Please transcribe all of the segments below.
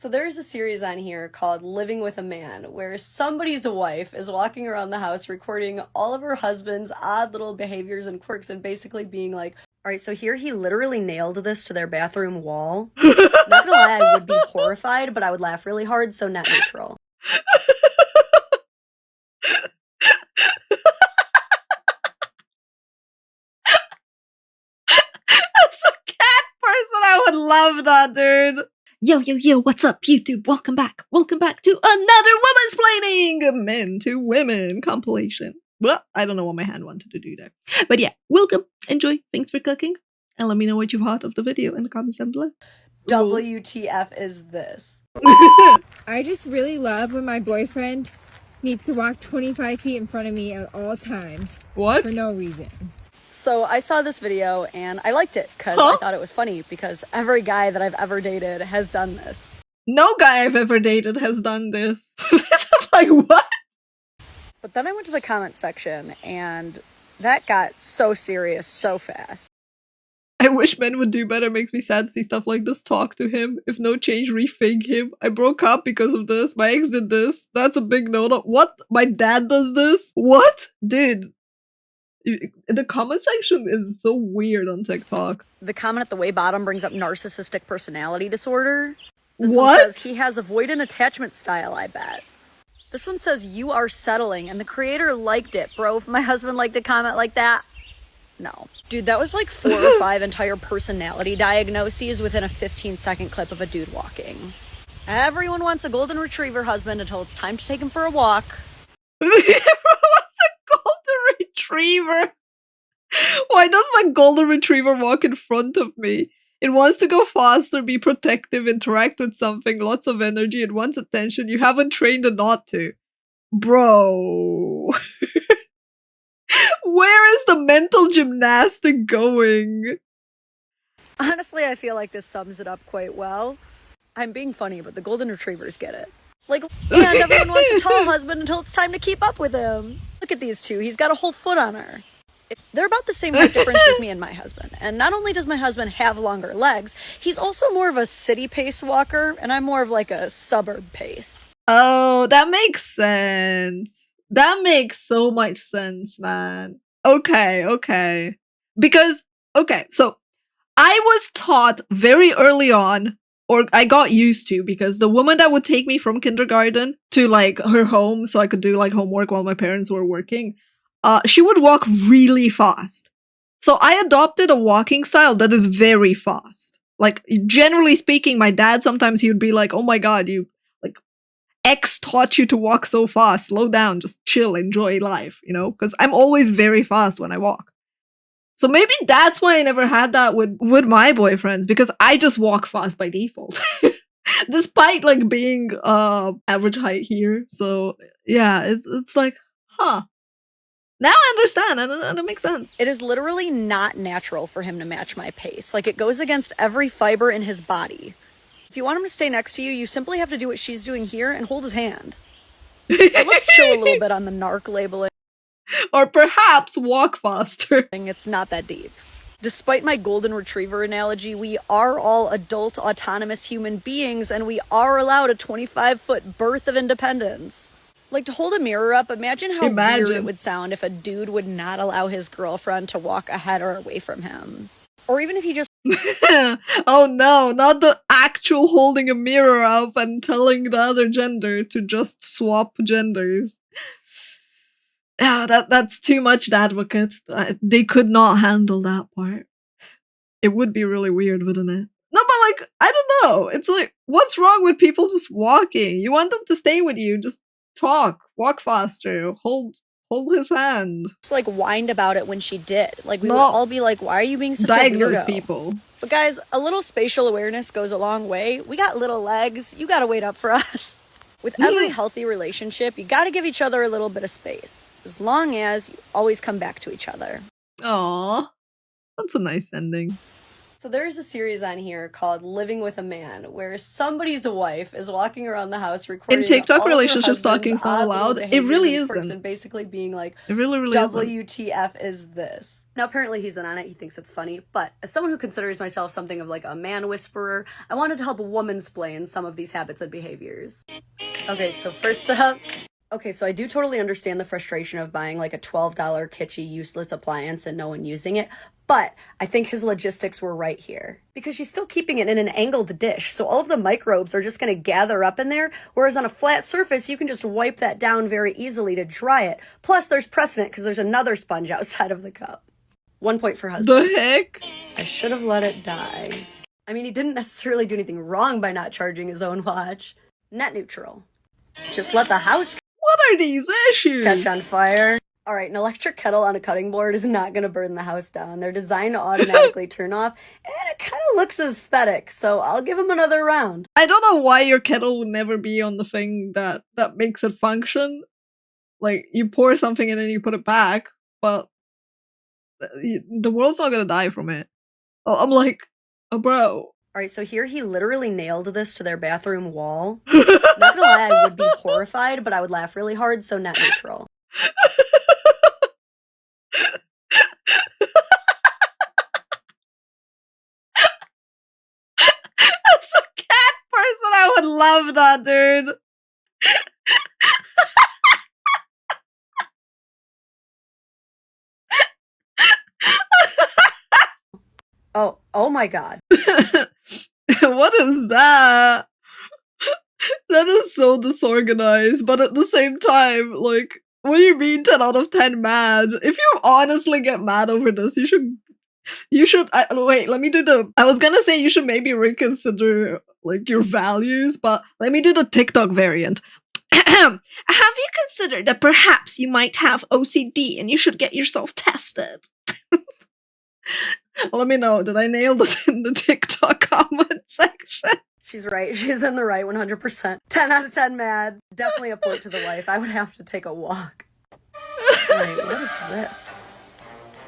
So there's a series on here called Living with a Man, where somebody's wife is walking around the house recording all of her husband's odd little behaviors and quirks and basically being like, all right, so here he literally nailed this to their bathroom wall. Not gonna lie, I would be horrified, but I would laugh really hard, so net neutral. As a cat person, I would love that, dude. Yo, what's up, YouTube? Welcome back to another woman's planning men to women compilation. Well, I don't know what my hand wanted to do there. But yeah, welcome, enjoy, thanks for clicking, and let me know what you thought of the video in the comments down below. WTF is this? I just really love when my boyfriend needs to walk 25 feet in front of me at all times. What? For no reason. So I saw this video and I liked it because I thought it was funny because every guy that I've ever dated has done this. No guy I've ever dated has done this. Like, what? But then I went to the comment section and that got so serious so fast. I wish men would do better. Makes me sad to see stuff like this. Talk to him. If no change, rethink him. I broke up because of this. My ex did this. That's a big no-no. What? My dad does this? What? Dude. The comment section is so weird on TikTok. The comment at the way bottom brings up narcissistic personality disorder. This what? One says he has avoidant attachment style, I bet. This one says you are settling and the creator liked it. Bro, if my husband liked a comment like that, no. Dude, that was like 4 or 5 entire personality diagnoses within a 15-second clip of a dude walking. Everyone wants a golden retriever husband until it's time to take him for a walk. Retriever. Why does my golden retriever walk in front of me? It wants to go faster, be protective, interact with something, lots of energy, it wants attention. You haven't trained it not to. Bro. Where is the mental gymnastic going? Honestly, I feel like this sums it up quite well. I'm being funny, but the golden retrievers get it. Like, and everyone wants a tall husband until it's time to keep up with him. Look at these two. He's got a whole foot on her. They're about the same height difference as me and my husband. And not only does my husband have longer legs, he's also more of a city pace walker, and I'm more of like a suburb pace. Oh, that makes sense. That makes so much sense, man. Okay. Because, okay, so I was taught very early on, or I got used to, because the woman that would take me from kindergarten to like her home so I could do like homework while my parents were working, she would walk really fast. So I adopted a walking style that is very fast. Like, generally speaking, my dad sometimes he would be like, oh my god, you, like, X taught you to walk so fast, slow down, just chill, enjoy life, you know? Because I'm always very fast when I walk. So maybe that's why I never had that with my boyfriends, because I just walk fast by default. Despite like being average height here. So yeah, it's like, huh. Now I understand, and it makes sense. It is literally not natural for him to match my pace. Like, it goes against every fiber in his body. If you want him to stay next to you, you simply have to do what she's doing here and hold his hand. But let's chill a little bit on the narc labeling. Or perhaps walk faster. It's not that deep. Despite my golden retriever analogy, we are all adult, autonomous human beings, and we are allowed a 25-foot birth of independence. Like, to hold a mirror up, imagine how weird it would sound if a dude would not allow his girlfriend to walk ahead or away from him. Or even if he just... Oh no, not the actual holding a mirror up and telling the other gender to just swap genders. Yeah, that's too much advocate. They could not handle that part. It would be really weird, wouldn't it? No, but like, I don't know. It's like, what's wrong with people just walking? You want them to stay with you, just talk, walk faster, hold his hand. Just like whined about it when she did. Like, we would all be like, why are you being such a weirdo? Diagnose people. But guys, a little spatial awareness goes a long way. We got little legs. You gotta wait up for us. With every healthy relationship, you gotta give each other a little bit of space. As long as you always come back to each other. Aww. That's a nice ending. So there's a series on here called Living with a Man, where somebody's wife is walking around the house recording In TikTok, all of her relationship husband's stalking is not odd little allowed. It behaviors really and quirks isn't. and basically being like, It really isn't. WTF is this? Now, apparently he's in on it. He thinks it's funny. But as someone who considers myself something of like a man whisperer, I wanted to help woman-splain some of these habits and behaviors. Okay, so first up... Okay, so I do totally understand the frustration of buying like a $12 kitschy useless appliance and no one using it, but I think his logistics were right here. Because she's still keeping it in an angled dish, so all of the microbes are just going to gather up in there, whereas on a flat surface, you can just wipe that down very easily to dry it. Plus, there's precedent because there's another sponge outside of the cup. 1 point for husband. The heck? I should have let it die. I mean, he didn't necessarily do anything wrong by not charging his own watch. Net neutral. Just let the house What are these issues? catch on fire. All right, an electric kettle on a cutting board is not going to burn the house down. They're designed to automatically turn off, and it kind of looks aesthetic, so I'll give him another round. I don't know why your kettle would never be on the thing that makes it function. Like, you pour something and then you put it back, but the world's not gonna die from it. I'm like, oh, bro. All right, so here he literally nailed this to their bathroom wall. Not gonna lie, I would be horrified, but I would laugh really hard, so net neutral. As a cat person, I would love that, dude. Oh my god. What is that? That is so disorganized, but at the same time, like, what do you mean 10 out of 10 mad? If you honestly get mad over this, you should, wait, let me do I was gonna say you should maybe reconsider, like, your values, but let me do the TikTok variant. Have you considered that perhaps you might have OCD and you should get yourself tested? Let me know, did I nail it in the TikTok comment section? She's right. She's in the right 100%. 10 out of 10 mad. Definitely a point to the wife. I would have to take a walk. Wait, what is this?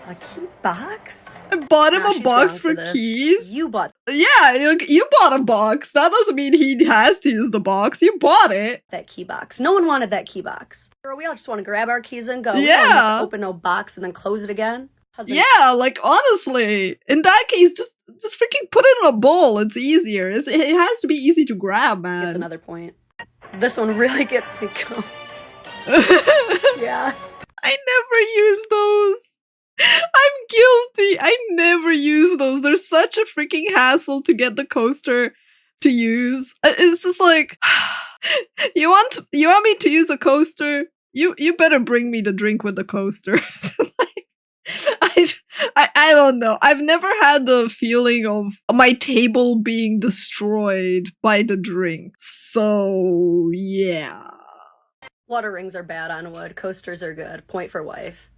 A key box? I bought him Nah, a she's box wrong for this. keys. You bought Yeah, you bought a box. That doesn't mean he has to use the box. You bought it. that key box. No one wanted that key box. Or we all just want to grab our keys and go. We don't Yeah. have to open no box and then close it again. Husband, Yeah, like, honestly, in that case, just freaking put it in a bowl. It's easier. It has to be easy to grab, That's man. another point. This one really gets me going. Yeah. I never use those. I'm guilty. I never use those. They're such a freaking hassle to get the coaster to use. It's just like, you want me to use a coaster? You better bring me the drink with the coaster. I don't know. I've never had the feeling of my table being destroyed by the drink. So, yeah. Water rings are bad on wood. Coasters are good. Point for wife.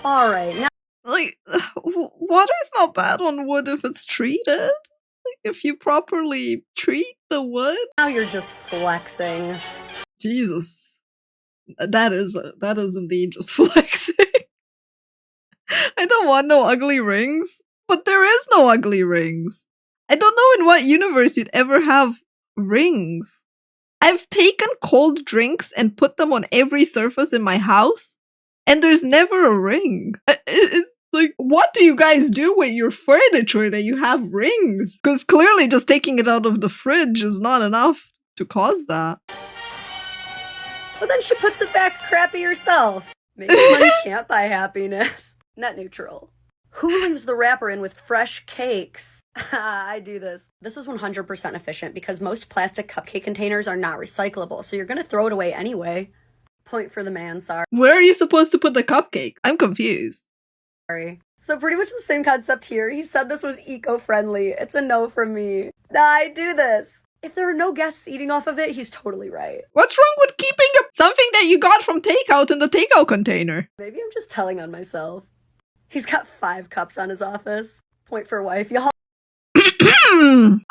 All right. Now Like, water's not bad on wood if it's treated. Like, if you properly treat the wood. you're just flexing. Jesus. That is indeed just flexing. I don't want no ugly rings, but there is no ugly rings. I don't know in what universe you'd ever have rings. I've taken cold drinks and put them on every surface in my house, and there's never a ring. It's like, what do you guys do with your furniture that you have rings? Because clearly just taking it out of the fridge is not enough to cause that. But then she puts it back crappy herself. Maybe money can't buy happiness. Net neutral. Who leaves the wrapper in with fresh cakes? I do this. This is 100% efficient because most plastic cupcake containers are not recyclable, so you're gonna throw it away anyway. Point for the man, sorry. Where are you supposed to put the cupcake? I'm confused. So pretty much the same concept here. He said this was eco-friendly. It's a no from me. I do this. If there are no guests eating off of it, he's totally right. What's wrong with keeping something that you got from takeout in the takeout container? Maybe I'm just telling on myself. He's got 5 cups on his office. Point for wife, y'all.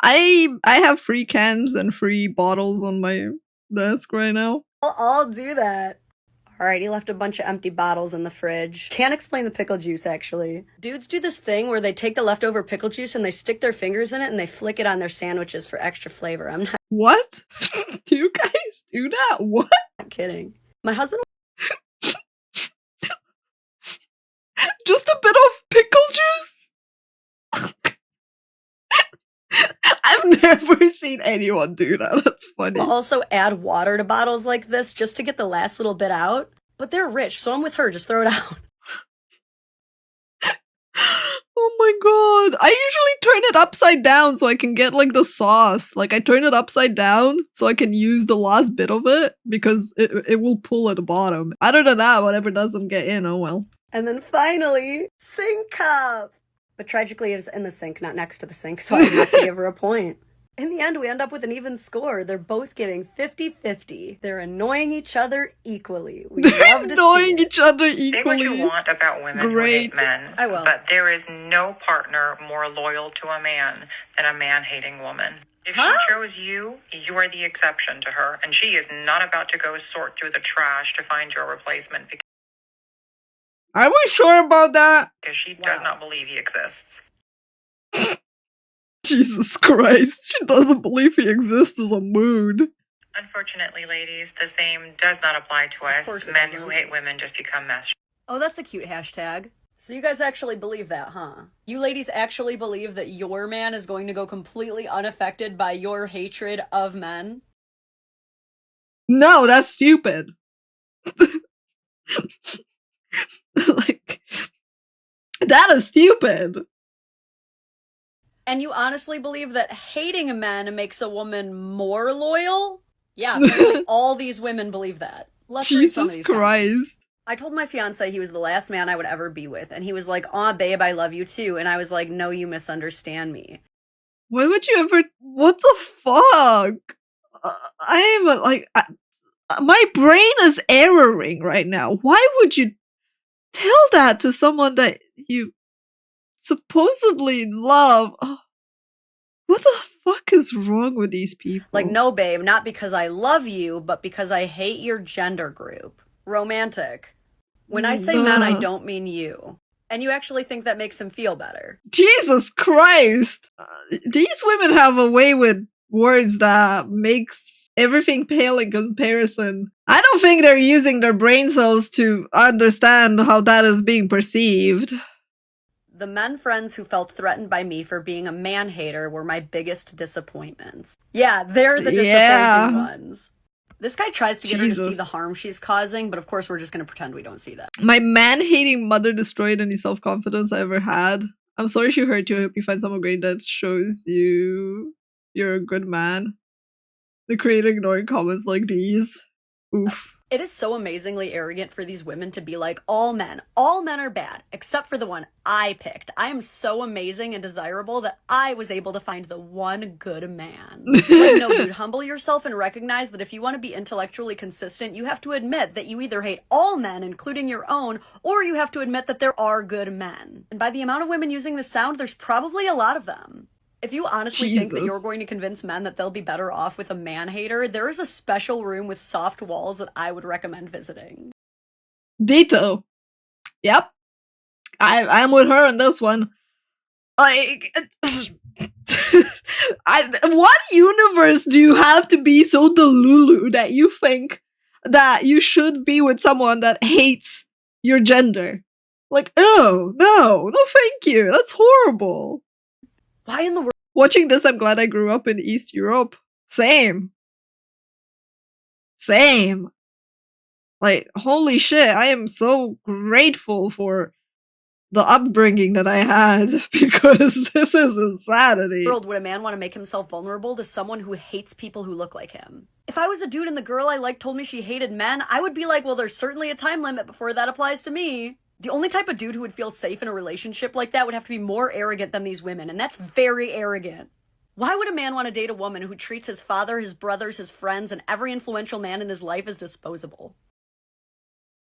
I have free cans and free bottles on my desk right now. I'll do that. Alright, he left a bunch of empty bottles in the fridge. Can't explain the pickle juice, actually. Dudes do this thing where they take the leftover pickle juice and they stick their fingers in it and they flick it on their sandwiches for extra flavor. I'm not What? Do you guys do that? What? kidding. My husband Just a bit of pickle juice? I've never seen anyone do that. That's funny. will also add water to bottles like this just to get the last little bit out. But they're rich, so I'm with her. Just throw it out. Oh my god. I usually turn it upside down so I can get like the sauce. Like I turn it upside down so I can use the last bit of it because it will pull at the bottom. Other than that, whatever doesn't get in, oh well. And then finally, sink cup. But tragically, it is in the sink, not next to the sink, so I have to give her a point. In the end, we end up with an even score. They're both giving 50-50. They're annoying each other equally. We love to Annoying see it. each other Say what equally. you want about women who Great. hate men, I will. but there is no partner more loyal to a man than a man-hating woman. If Huh? she chose you, you are the exception to her, and she is not about to go sort through the trash to find your replacement Are we sure about that? because she does Wow. not believe he exists. Jesus Christ. She doesn't believe he exists as a mood. Unfortunately, ladies, the same does not apply to us. course it Men doesn't. who hate women just become mess. Oh, that's a cute hashtag. So you guys actually believe that, huh? You ladies actually believe that your man is going to go completely unaffected by your hatred of men? No, that's stupid. Like, that is stupid. And you honestly believe that hating men makes a woman more loyal? Yeah, apparently all these women believe that. Let's read some of Jesus these comments. Christ. I told my fiance he was the last man I would ever be with, and he was like, "Aw, babe, I love you too." And I was like, "No, you misunderstand me." Why would you ever? What the fuck? I am like, my brain is erroring right now. Why would you tell that to someone that you supposedly love? Oh, what the fuck is wrong with these people? Like, no, babe, not because I love you, but because I hate your gender group. Romantic. When I say men, I don't mean you. And you actually think that makes him feel better. Jesus Christ! These women have a way with words that makes everything pale in comparison. I don't think they're using their brain cells to understand how that is being perceived. The men friends who felt threatened by me for being a man hater were my biggest disappointments. Yeah, they're the disappointing Yeah. ones. This guy tries to get her to see Jesus. the harm she's causing, but of course we're just gonna pretend we don't see that. My man-hating mother destroyed any self-confidence I ever had. I'm sorry she hurt you. I hope you find someone great that shows you you're a good man. The creator ignoring comments like these. Oof. It is so amazingly arrogant for these women to be like, all men are bad, except for the one I picked. I am so amazing and desirable that I was able to find the one good man. Like, no, dude, humble yourself and recognize that if you want to be intellectually consistent, you have to admit that you either hate all men, including your own, or you have to admit that there are good men. And by the amount of women using this sound, there's probably a lot of them. If you honestly think that Jesus. you're going to convince men that they'll be better off with a man hater, there is a special room with soft walls that I would recommend visiting. Ditto. Yep. I'm with her on this one. Like, what universe do you have to be so delulu that you think that you should be with someone that hates your gender? Like, oh, no, thank you. That's horrible. Why in the world? Watching this, I'm glad I grew up in East Europe. Same. Like, holy shit, I am so grateful for the upbringing that I had because this is insanity. World would a man want to make himself vulnerable to someone who hates people who look like him? If I was a dude and the girl I liked told me she hated men, I would be like, well, there's certainly a time limit before that applies to me. The only type of dude who would feel safe in a relationship like that would have to be more arrogant than these women, and that's very arrogant. Why would a man want to date a woman who treats his father, his brothers, his friends, and every influential man in his life as disposable?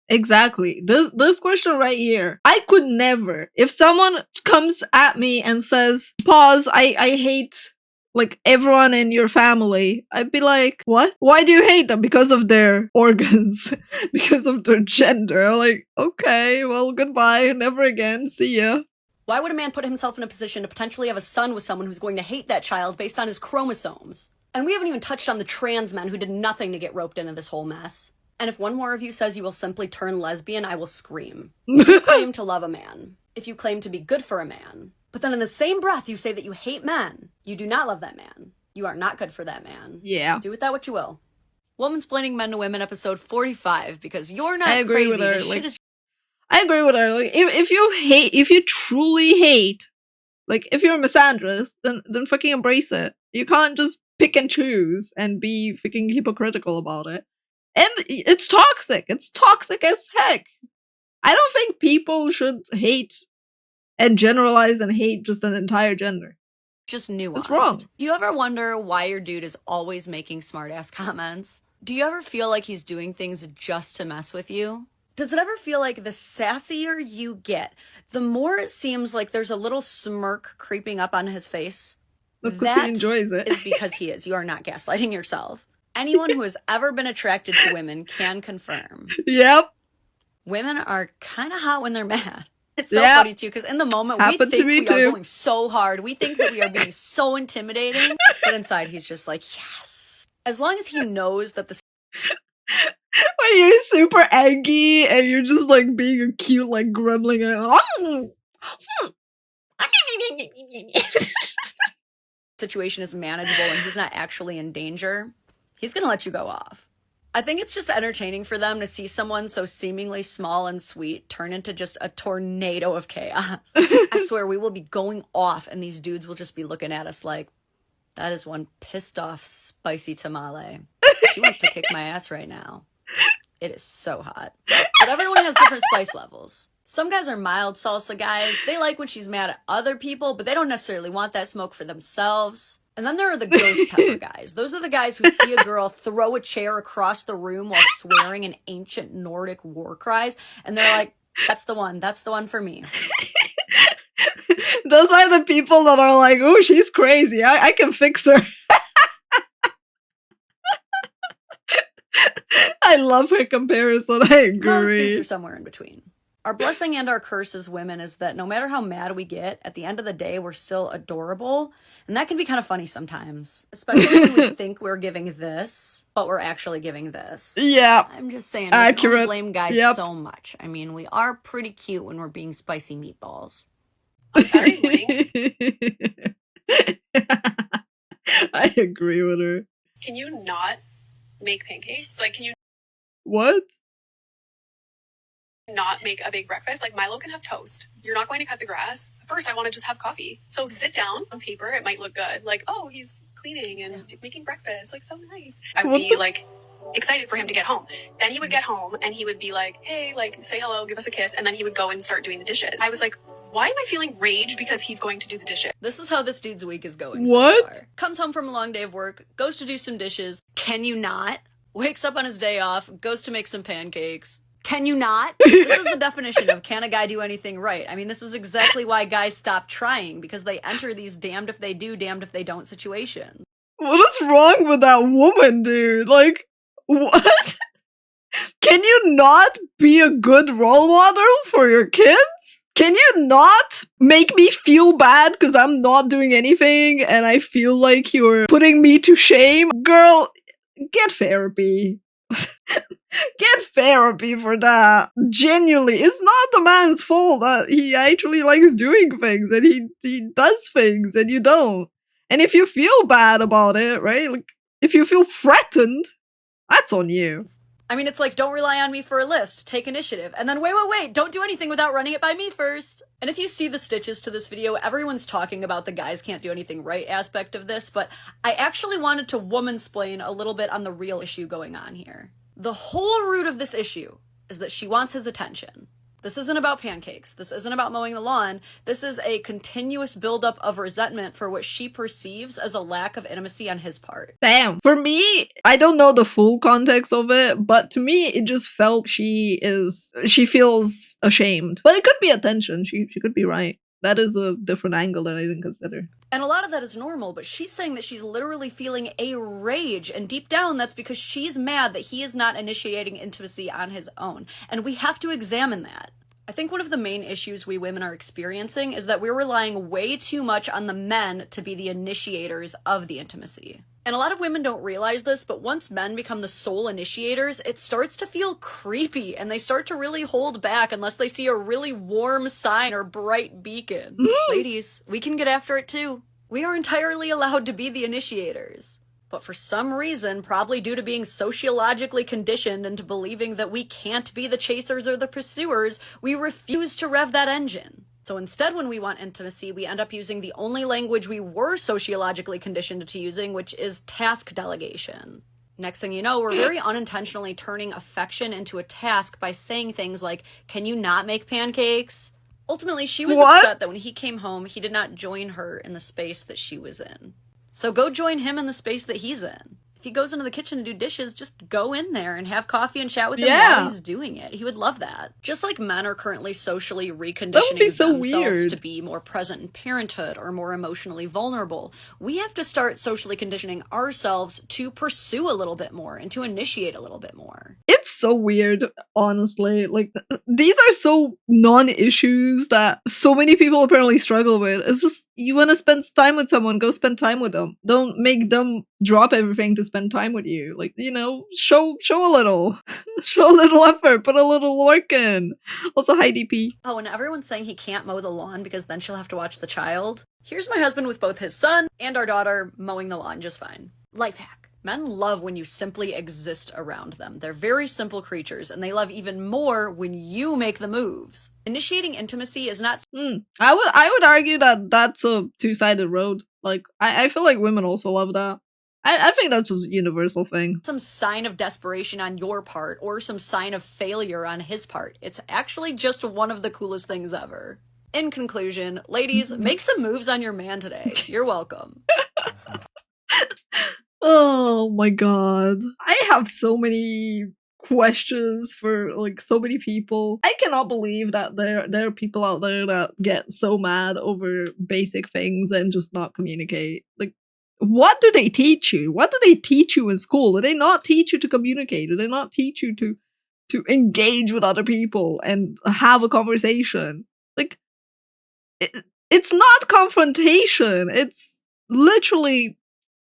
Exactly. This question right here. I could never. If someone comes at me and says, Paws, I hate like everyone in your family, I'd be like, what? Why do you hate them? Because of their organs, because of their gender. Like, okay, well, goodbye, never again, see ya. Why would a man put himself in a position to potentially have a son with someone who's going to hate that child based on his chromosomes? And we haven't even touched on the trans men who did nothing to get roped into this whole mess. And if one more of you says you will simply turn lesbian, I will scream. If you claim to love a man, if you claim to be good for a man, but then in the same breath you say that you hate men, you do not love that man. You are not good for that man. Yeah. Do with that what you will. Womansplaining Men to Women, episode 45, because you're not I agree crazy. with her. This Like, shit is I agree with her. Like, if you truly hate, like, if you're a misandrist, then fucking embrace it. You can't just pick and choose and be freaking hypocritical about it. And it's toxic. It's toxic as heck. I don't think people should hate and generalize and hate just an entire gender. just nuanced. It's wrong. Do you ever wonder why your dude is always making smart-ass comments? Do you ever feel like he's doing things just to mess with you? Does it ever feel like the sassier you get, the more it seems like there's a little smirk creeping up on his face? That's because he enjoys it. Is because he is. You are not gaslighting yourself. Anyone who has ever been attracted to women can confirm. Yep. Women are kind of hot when they're mad. It's so Yep. funny too, because in the moment Happened we to think me we too. are going so hard. We think that we are being so intimidating, but inside he's just like, yes. As long as he knows that the When you're super angry and you're just like being a cute like gremlin and situation is manageable and he's not actually in danger, he's gonna let you go off. I think it's just entertaining for them to see someone so seemingly small and sweet turn into just a tornado of chaos. I swear we will be going off and these dudes will just be looking at us like, that is one pissed off spicy tamale. She wants to kick my ass right now. It is so hot. But everyone has different spice levels. Some guys are mild salsa guys. They like when she's mad at other people, but they don't necessarily want that smoke for themselves. And then there are the ghost pepper guys. Those are the guys who see a girl throw a chair across the room while swearing in ancient Nordic war cries. And they're like, that's the one. That's the one for me. those are the people that are like, oh, she's crazy. I can fix her. I love her comparison. I Most dudes agree. are somewhere in between. Our blessing and our curse as women is that no matter how mad we get, at the end of the day, we're still adorable. And that can be kind of funny sometimes. Especially when we think we're giving this, but we're actually giving this. Yeah. I'm just saying, we can only Accurate. blame guys Yep. so much. I mean, we are pretty cute when we're being spicy meatballs. I agree with her. Can you not make pancakes? Like, can you What? not make a big breakfast? Like, Milo can have toast. You're not going to cut the grass. First, I want to just have coffee. So sit down on paper. It might look good. Like, oh, he's cleaning and making breakfast. Like, so nice. I would What be the- like excited for him to get home. Then he would get home and he would be like, hey, like, say hello, give us a kiss. And then he would go and start doing the dishes. I was like, why am I feeling rage because he's going to do the dishes? This is how this dude's week is going What? so far. Comes home from a long day of work, goes to do some dishes. Can you not? Wakes up on his day off, goes to make some pancakes. Can you not? This is the definition of can a guy do anything right? I mean, this is exactly why guys stop trying, because they enter these damned if they do, damned if they don't situations. What is wrong with that woman, dude? Like, what? Can you not be a good role model for your kids? Can you not make me feel bad because I'm not doing anything and I feel like you're putting me to shame? Girl, get therapy. Get therapy for that. Genuinely, it's not the man's fault that he actually likes doing things and he does things and you don't. And if you feel bad about it, right? Like, if you feel threatened, that's on you. I mean, it's like, don't rely on me for a list, take initiative. And then wait, don't do anything without running it by me first. And if you see the stitches to this video, everyone's talking about the guys can't do anything right aspect of this, but I actually wanted to womansplain a little bit on the real issue going on here. The whole root of this issue is that she wants his attention. This isn't about pancakes. This isn't about mowing the lawn. This is a continuous buildup of resentment for what she perceives as a lack of intimacy on his part. Damn. For me, I don't know the full context of it, but to me, it just felt she feels ashamed. But it could be attention. She could be right. That is a different angle that I didn't consider. And a lot of that is normal, but she's saying that she's literally feeling a rage, and deep down that's because she's mad that he is not initiating intimacy on his own. And we have to examine that. I think one of the main issues we women are experiencing is that we're relying way too much on the men to be the initiators of the intimacy. And a lot of women don't realize this, but once men become the sole initiators, it starts to feel creepy, and they start to really hold back unless they see a really warm sign or bright beacon. Ladies, we can get after it too. We are entirely allowed to be the initiators. But for some reason, probably due to being sociologically conditioned into believing that we can't be the chasers or the pursuers, we refuse to rev that engine. So instead, when we want intimacy, we end up using the only language we were sociologically conditioned to using, which is task delegation. Next thing you know, we're very unintentionally turning affection into a task by saying things like, "Can you not make pancakes?" Ultimately, she was upset that when he came home, he did not join her in the space that she was in. So go join him in the space that he's in. If he goes into the kitchen to do dishes, just go in there and have coffee and chat with him while he's doing it. He would love that. Just like men are currently socially reconditioning themselves to be more present in parenthood or more emotionally vulnerable, we have to start socially conditioning ourselves to pursue a little bit more and to initiate a little bit more. It's so weird, honestly. Like, these are so non-issues that so many people apparently struggle with. It's just, you want to spend time with someone, go spend time with them. Don't make them drop everything to spend time with you. Like, you know, show a little. Show a little effort, put a little work in. Also, hi DP. Oh, and everyone's saying he can't mow the lawn because then she'll have to watch the child. Here's my husband with both his son and our daughter mowing the lawn just fine. Life hack. Men love when you simply exist around them. They're very simple creatures, and they love even more when you make the moves. Initiating intimacy is not... I would argue that that's a two-sided road. Like, I feel like women also love that. I think that's just a universal thing. Some sign of desperation on your part, or some sign of failure on his part. It's actually just one of the coolest things ever. In conclusion, ladies, make some moves on your man today. You're welcome. Oh my god. I have so many questions for like so many people. I cannot believe that there are people out there that get so mad over basic things and just not communicate. Like, what do they teach you? What do they teach you in school? Do they not teach you to communicate? Do they not teach you to engage with other people and have a conversation? Like, it's not confrontation. It's literally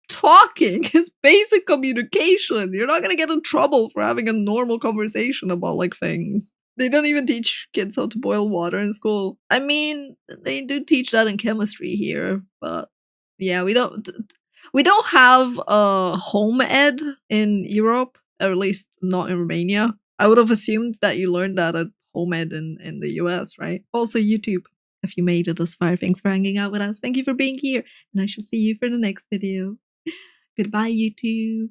talking. It's basic communication. You're not gonna get in trouble for having a normal conversation about like things. They don't even teach kids how to boil water in school. I mean, they do teach that in chemistry here, but yeah, we don't have a home ed in Europe, or at least not in Romania. I would have assumed that you learned that at home ed in the US, right? Also, YouTube. If you made it this far, thanks for hanging out with us. Thank you for being here, and I shall see you for the next video. Goodbye, YouTube.